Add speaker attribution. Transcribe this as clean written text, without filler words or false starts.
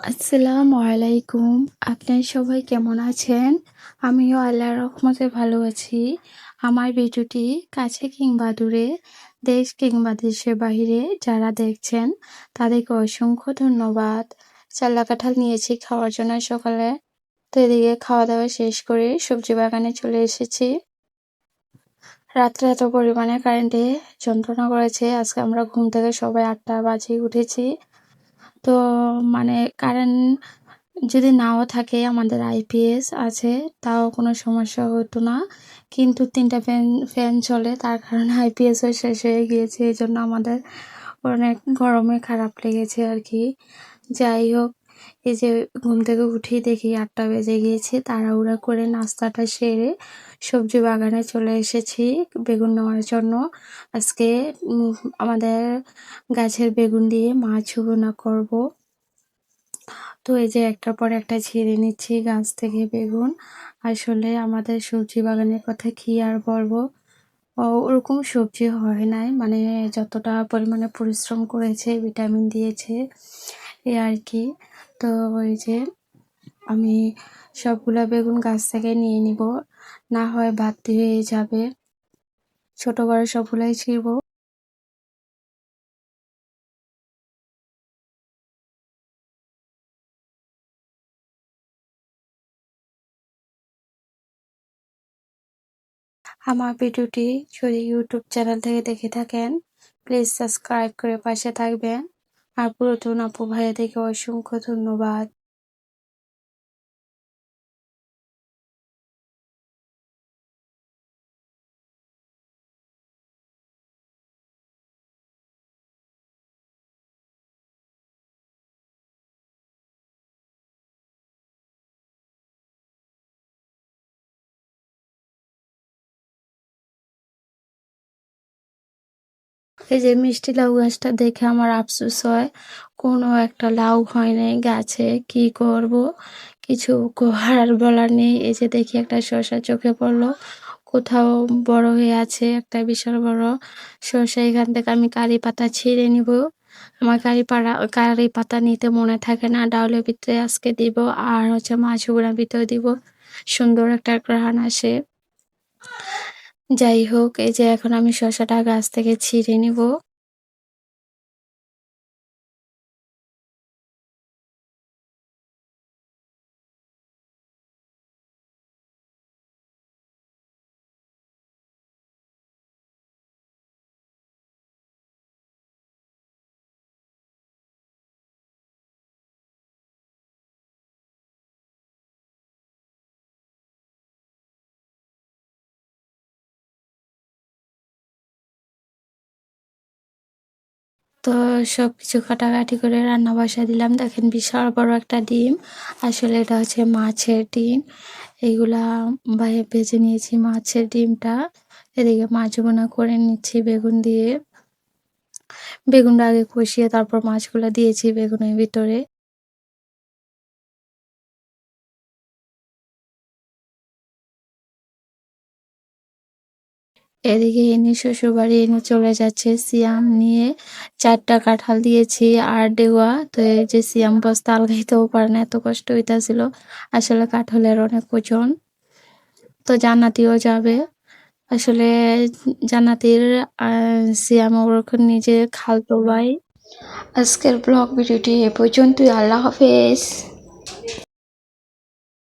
Speaker 1: আসসালামু আলাইকুম। আপনারা সবাই কেমন আছেন? আমিও আল্লাহর রহমতে ভালো আছি। আমার ভিডিওটি কাছে কিংবা দূরে, দেশ কিংবা দেশের বাহিরে যারা দেখছেন তাদেরকে অসংখ্য ধন্যবাদ। চাল্লা কাঁঠাল নিয়েছি খাওয়ার জন্য সকালে। তো এদিকে খাওয়া-দাওয়া শেষ করে সবজি বাগানে চলে এসেছি। রাত্রে এত পরিমাণে কারেন্টে যন্ত্রণা করেছে। আজকে আমরা ঘুম থেকে সবাই ৮টা বাজে উঠেছি। তো মানে কারেন্ট যদি নাও থাকে আমাদের আইপিএস আছে, তাও কোনো সমস্যা হতো না। কিন্তু ৩টা ফ্যান চলে, তার কারণে আইপিএসও শেষ হয়ে গিয়েছে। এজন্য আমাদের অনেক গরমে খারাপ লেগেছে আরকি। যাই হোক, এই যে ঘুম থেকে উঠেই দেখি ৮টা বেজে গিয়েছে। তাড়াহুড়া করে নাস্তাটা সেরে সবজি বাগানে চলে এসেছি বেগুন নেওয়ার জন্য। আজকে আমাদের গাছের বেগুন দিয়ে মাছ ভুনা করব। তো এই যে একটার পর একটা ছিঁড়ে নিচ্ছি গাছ থেকে বেগুন। আসলে আমাদের সবজি বাগানের কথা কি আর বলবো, ওরকম সবজি হয় নাই, মানে যতটা পরিমাণে পরিশ্রম করেছে, ভিটামিন দিয়েছে এই আর কি। তো ওই যে আমি সবগুলা বেগুন গাছ থেকে নিয়ে নিব, না হয় বাড়তি হয়ে যাবে। ছোট বড় সবগুলাই ছিঁড়ব। আমার ভিডিওটি যদি ইউটিউব চ্যানেল থেকে দেখে থাকেন, প্লিজ সাবস্ক্রাইব করে পাশে থাকবেন। আর পুরাতন আপু ভাইয়াদেরকে অসংখ্য ধন্যবাদ। এই যে মিষ্টি লাউ গাছটা দেখে আমার আফসোস হয়, কোনো একটা লাউ হয় নাই গাছে। কি করব, কিছু করার বলার নেই। এই যে দেখি একটা শসা চোখে পড়লো, কোথাও বড় হয়ে আছে একটা বিশাল বড় শসা। এখান থেকে আমি কারি পাতা ছিঁড়ে নিব। আমার কারি পাতা নিতে মনে থাকে না, ডাউলের ভিতরে আজকে দিব, আর হচ্ছে মাছ গুঁড়ার ভিতরে দিব, সুন্দর একটা ঘ্রাণ আসে। যাই হোক, এই যে এখন আমি শসাটা গাছ থেকে ছিঁড়ে নিব। তো সবকিছু কাটাকাটি করে রান্না বসায় দিলাম। দেখেন বিশাল বড় একটা ডিম, আসলে এটা হচ্ছে মাছের ডিম। এইগুলা ভেজে নিয়েছি মাছের ডিমটা। এদিকে মাছ ভুনা করে নিচ্ছি বেগুন দিয়ে। বেগুনটা আগে কষিয়ে তারপর মাছগুলা দিয়েছি বেগুনের ভিতরে। এদিকে ইনি শ্বশুরবাড়ি এনে চলে যাচ্ছে সিয়াম নিয়ে। 4টা কাঁঠাল দিয়েছি আর ডেওয়া। তো এই যে সিয়াম বস্তা আলগাইতেও পারে না, এত কষ্ট হইতাছিল। আসলে কাঁঠালের অনেক ওজন। তো জান্নাতিও যাবে। আসলে জান্নাতির সিয়াম ওরকম নিজের খালাতো ভাই। আজকের ব্লগ ভিডিওটি এ পর্যন্তই। আল্লাহ হাফেজ।